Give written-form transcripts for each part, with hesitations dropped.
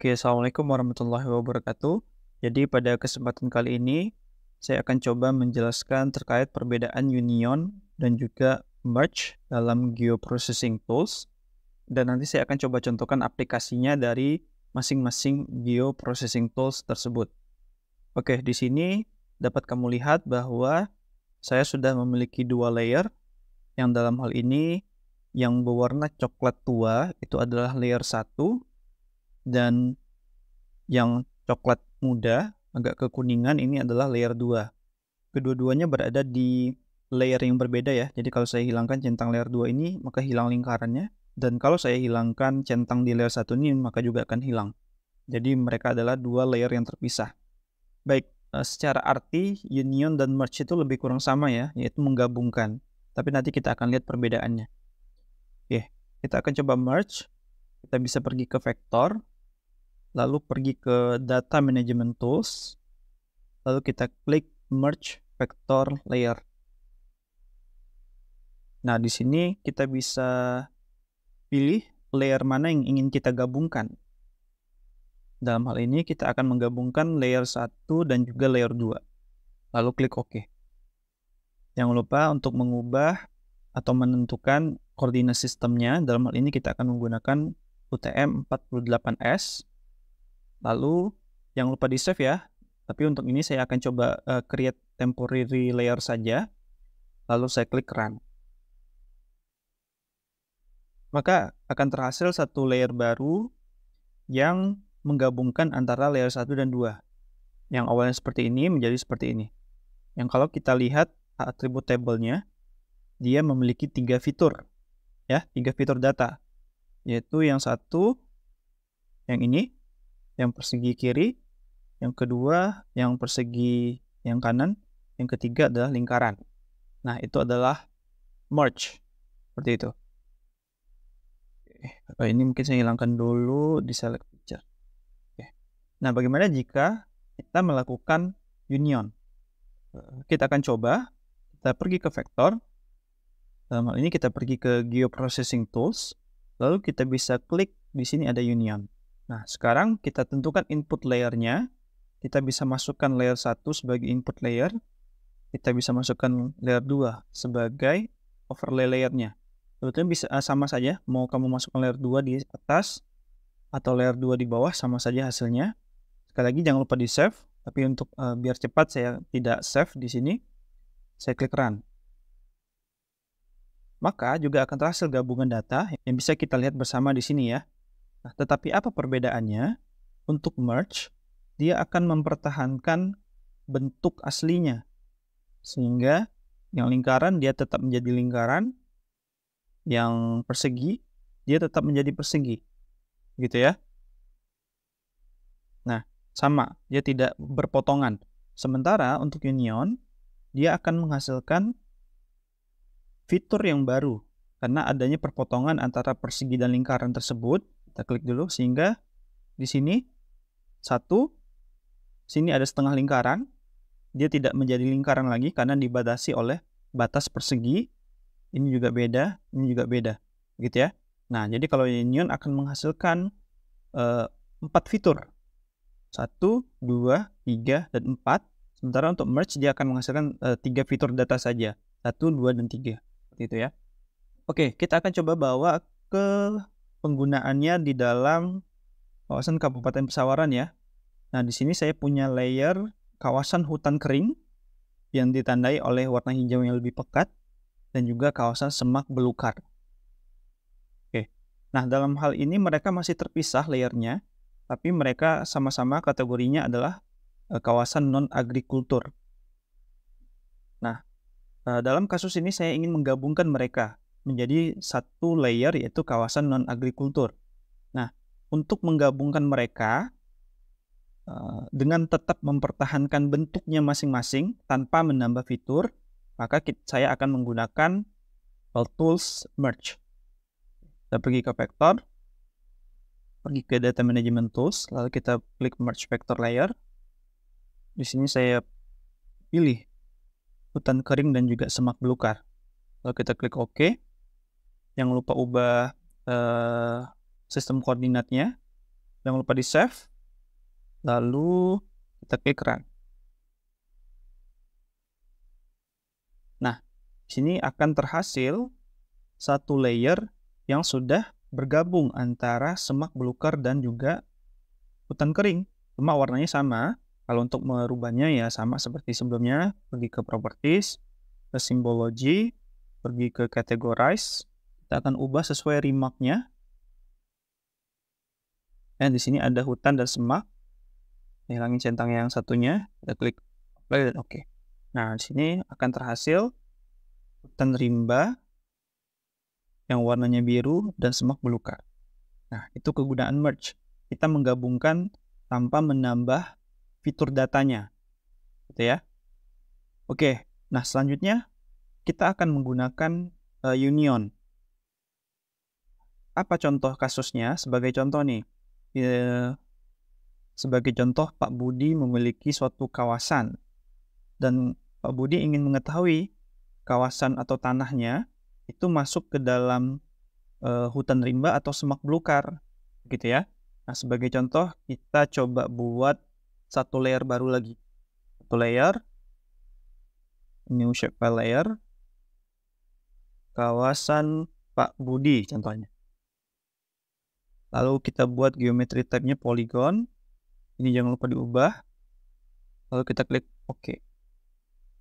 Oke, Assalamualaikum warahmatullahi wabarakatuh. Jadi pada kesempatan kali ini, saya akan coba menjelaskan terkait perbedaan union dan juga merge dalam geoprocessing tools. Dan nanti saya akan coba contohkan aplikasinya dari masing-masing geoprocessing tools tersebut. Oke, di sini dapat kamu lihat bahwa saya sudah memiliki dua layer, yang dalam hal ini yang berwarna coklat tua itu adalah layer 1, dan yang coklat muda, agak kekuningan, ini adalah layer 2. Kedua-duanya berada di layer yang berbeda ya. Jadi kalau saya hilangkan centang layer 2 ini, maka hilang lingkarannya. Dan kalau saya hilangkan centang di layer 1 ini, maka juga akan hilang. Jadi mereka adalah dua layer yang terpisah. Baik, secara arti union dan merge itu lebih kurang sama ya, yaitu menggabungkan. Tapi nanti kita akan lihat perbedaannya. Oke, kita akan coba merge. Kita bisa pergi ke vektor, lalu pergi ke Data Management Tools, lalu kita klik Merge Vector Layer. Nah, di sini kita bisa pilih layer mana yang ingin kita gabungkan. Dalam hal ini kita akan menggabungkan layer 1 dan juga layer 2. Lalu klik OK. Jangan lupa untuk mengubah atau menentukan koordinat sistemnya. Dalam hal ini kita akan menggunakan UTM-48S. Lalu jangan lupa di save ya. Tapi untuk ini saya akan coba create temporary layer saja. Lalu saya klik run. Maka akan terhasil satu layer baru yang menggabungkan antara layer 1 dan 2. Yang awalnya seperti ini menjadi seperti ini. Yang kalau kita lihat atribut tabelnya, dia memiliki 3 fitur. Ya, 3 fitur data. Yaitu yang satu, yang ini, yang persegi kiri, yang kedua yang persegi yang kanan, yang ketiga adalah lingkaran. Nah, itu adalah merge. Seperti itu. Ini mungkin saya hilangkan dulu di select picture. Nah, bagaimana jika kita melakukan union? Kita akan coba, kita pergi ke vektor. Dalam hal ini kita pergi ke geoprocessing tools, lalu kita bisa klik di sini ada union. Nah, sekarang kita tentukan input layernya. Kita bisa masukkan layer 1 sebagai input layer. Kita bisa masukkan layer 2 sebagai overlay layernya. Sebetulnya bisa sama saja, mau kamu masukkan layer 2 di atas atau layer 2 di bawah, sama saja hasilnya. Sekali lagi jangan lupa di save, tapi untuk biar cepat saya tidak save di sini. Saya klik run. Maka juga akan terhasil gabungan data yang bisa kita lihat bersama di sini ya. Nah, tetapi apa perbedaannya? Untuk merge, dia akan mempertahankan bentuk aslinya. Sehingga yang lingkaran dia tetap menjadi lingkaran, yang persegi dia tetap menjadi persegi. Gitu ya. Nah, sama, dia tidak berpotongan. Sementara untuk union, dia akan menghasilkan fitur yang baru karena adanya perpotongan antara persegi dan lingkaran tersebut. Kita klik dulu sehingga di sini sini ada setengah lingkaran, dia tidak menjadi lingkaran lagi karena dibatasi oleh batas persegi. Ini juga beda, ini juga beda, gitu ya. Nah, jadi kalau union akan menghasilkan 4 fitur, 1, 2, 3, dan 4. Sementara untuk merge dia akan menghasilkan 3 fitur data saja, 1, 2, dan 3, seperti itu ya. Oke, kita akan coba bawa ke penggunaannya di dalam kawasan Kabupaten Pesawaran ya. Nah, di sini saya punya layer kawasan hutan kering yang ditandai oleh warna hijau yang lebih pekat dan juga kawasan semak belukar. Oke. Nah, dalam hal ini mereka masih terpisah layernya, tapi mereka sama-sama kategorinya adalah kawasan non-agrikultur. Nah, dalam kasus ini saya ingin menggabungkan mereka menjadi satu layer yaitu kawasan non-agrikultur. Nah, untuk menggabungkan mereka dengan tetap mempertahankan bentuknya masing-masing tanpa menambah fitur, maka saya akan menggunakan tools merge. Kita pergi ke vektor, pergi ke data management tools, lalu kita klik merge vector layer. Di sini saya pilih hutan kering dan juga semak belukar. Lalu kita klik OK. Jangan lupa ubah sistem koordinatnya. Jangan lupa di save, lalu kita klik run. Nah, di sini akan terhasil satu layer yang sudah bergabung antara semak belukar dan juga hutan kering. Cuma warnanya sama. Kalau untuk merubahnya ya sama seperti sebelumnya, pergi ke properties, ke symbology, pergi ke categorize. Kita akan ubah sesuai remark-nya. Dan di sini ada hutan dan semak. Hilangin centang yang satunya, kita klik apply dan oke. Nah, di sini akan terhasil hutan rimba yang warnanya biru dan semak belukar. Nah, itu kegunaan merge. Kita menggabungkan tanpa menambah fitur datanya, gitu ya. Oke, nah selanjutnya kita akan menggunakan union. Apa contoh kasusnya? Sebagai contoh nih, sebagai contoh Pak Budi memiliki suatu kawasan dan Pak Budi ingin mengetahui kawasan atau tanahnya itu masuk ke dalam hutan rimba atau semak belukar, gitu ya. Nah, sebagai contoh kita coba buat satu layer baru lagi. Satu layer, new shapefile layer, kawasan Pak Budi contohnya. Lalu kita buat geometry type-nya polygon. Ini jangan lupa diubah. Lalu kita klik OK.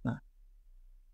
Nah,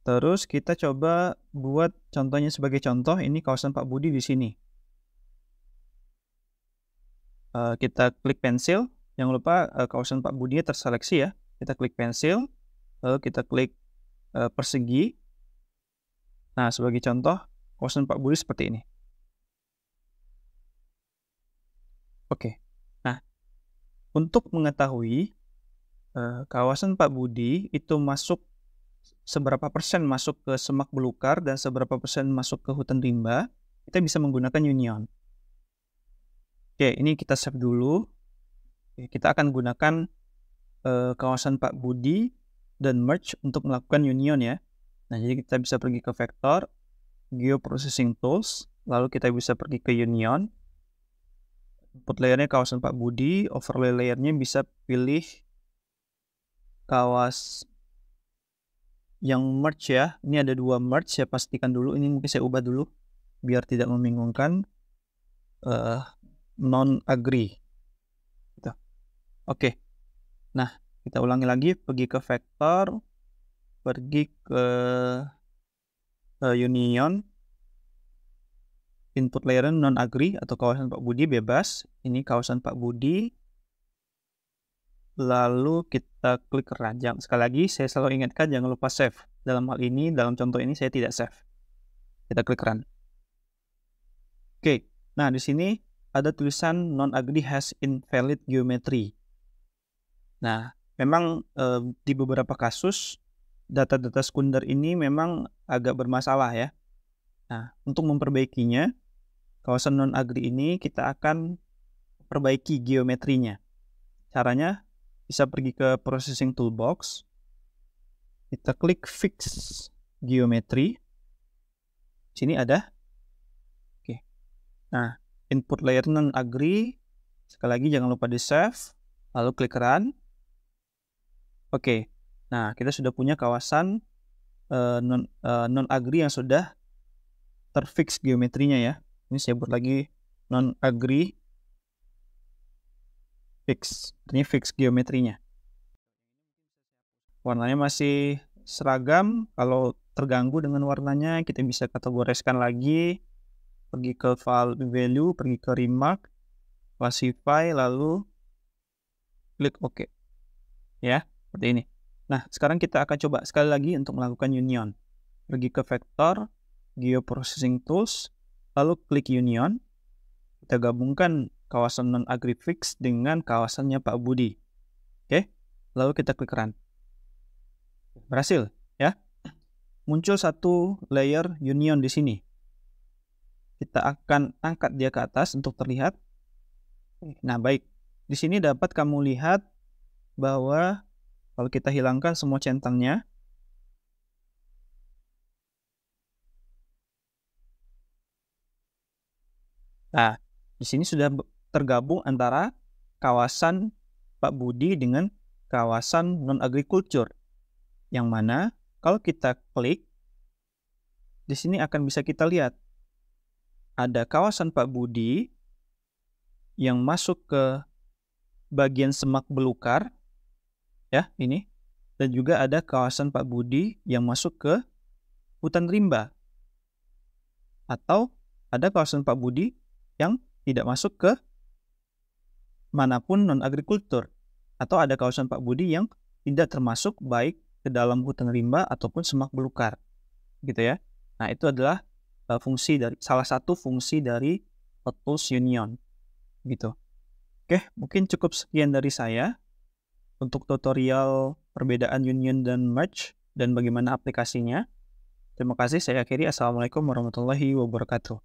terus kita coba buat contohnya sebagai contoh. Ini kawasan Pak Budi di sini. Kita klik pensil. Jangan lupa kawasan Pak Budi terseleksi ya. Kita klik pensil. Lalu kita klik persegi. Nah, sebagai contoh kawasan Pak Budi seperti ini. Oke. Nah, untuk mengetahui kawasan Pak Budi itu masuk seberapa persen masuk ke semak belukar dan seberapa persen masuk ke hutan rimba, kita bisa menggunakan union. Oke, ini kita save dulu. Kita akan gunakan kawasan Pak Budi dan merge untuk melakukan union ya. Nah, jadi kita bisa pergi ke vector, geoprocessing tools, lalu kita bisa pergi ke union. Input layernya kawasan Pak Budi, overlay layernya bisa pilih kawas yang merge ya. Ini ada dua merge, saya pastikan dulu. Ini mungkin saya ubah dulu biar tidak membingungkan. Non-agree gitu. Oke. Nah, kita ulangi lagi, pergi ke vector, pergi ke union, input layer non-agree atau kawasan Pak Budi bebas. Ini kawasan Pak Budi. Lalu kita klik run. Sekali lagi saya selalu ingatkan jangan lupa save. Dalam hal ini, dalam contoh ini saya tidak save. Kita klik run. Oke. Nah, di sini ada tulisan non-agree has invalid geometry. Nah, memang di beberapa kasus data-data sekunder ini memang agak bermasalah ya. Nah, untuk memperbaikinya, kawasan non-agree ini kita akan perbaiki geometrinya. Caranya bisa pergi ke processing toolbox, kita klik fix geometry. Sini ada. Oke. Nah, input layer non-agree. Sekali lagi jangan lupa di save, lalu klik run. Oke. Nah, kita sudah punya kawasan non-agree yang sudah terfix geometrinya ya. Ini saya buat lagi non-agree fix. Ini fix geometrinya. Warnanya masih seragam. Kalau terganggu dengan warnanya, kita bisa kategoriskan lagi. Pergi ke file value, pergi ke remark, classify, lalu klik OK. Ya, seperti ini. Nah, sekarang kita akan coba sekali lagi untuk melakukan union. Pergi ke vector, geoprocessing tools, lalu klik union. Kita gabungkan kawasan non-agree fix dengan kawasannya Pak Budi. Oke, lalu kita klik run. Berhasil, ya. Muncul satu layer union di sini. Kita akan angkat dia ke atas untuk terlihat. Nah, baik. Di sini dapat kamu lihat bahwa kalau kita hilangkan semua centangnya, nah, di sini sudah tergabung antara kawasan Pak Budi dengan kawasan non-agriculture. Yang mana kalau kita klik, di sini akan bisa kita lihat ada kawasan Pak Budi yang masuk ke bagian semak belukar, ya ini, dan juga ada kawasan Pak Budi yang masuk ke hutan rimba, atau ada kawasan Pak Budi yang tidak masuk ke manapun non-agrikultur, atau ada kawasan Pak Budi yang tidak termasuk baik ke dalam hutan rimba ataupun semak belukar, gitu ya. Nah, itu adalah salah satu fungsi dari tools union, gitu. Oke, mungkin cukup sekian dari saya untuk tutorial perbedaan union dan merge dan bagaimana aplikasinya. Terima kasih, saya akhiri. Assalamualaikum warahmatullahi wabarakatuh.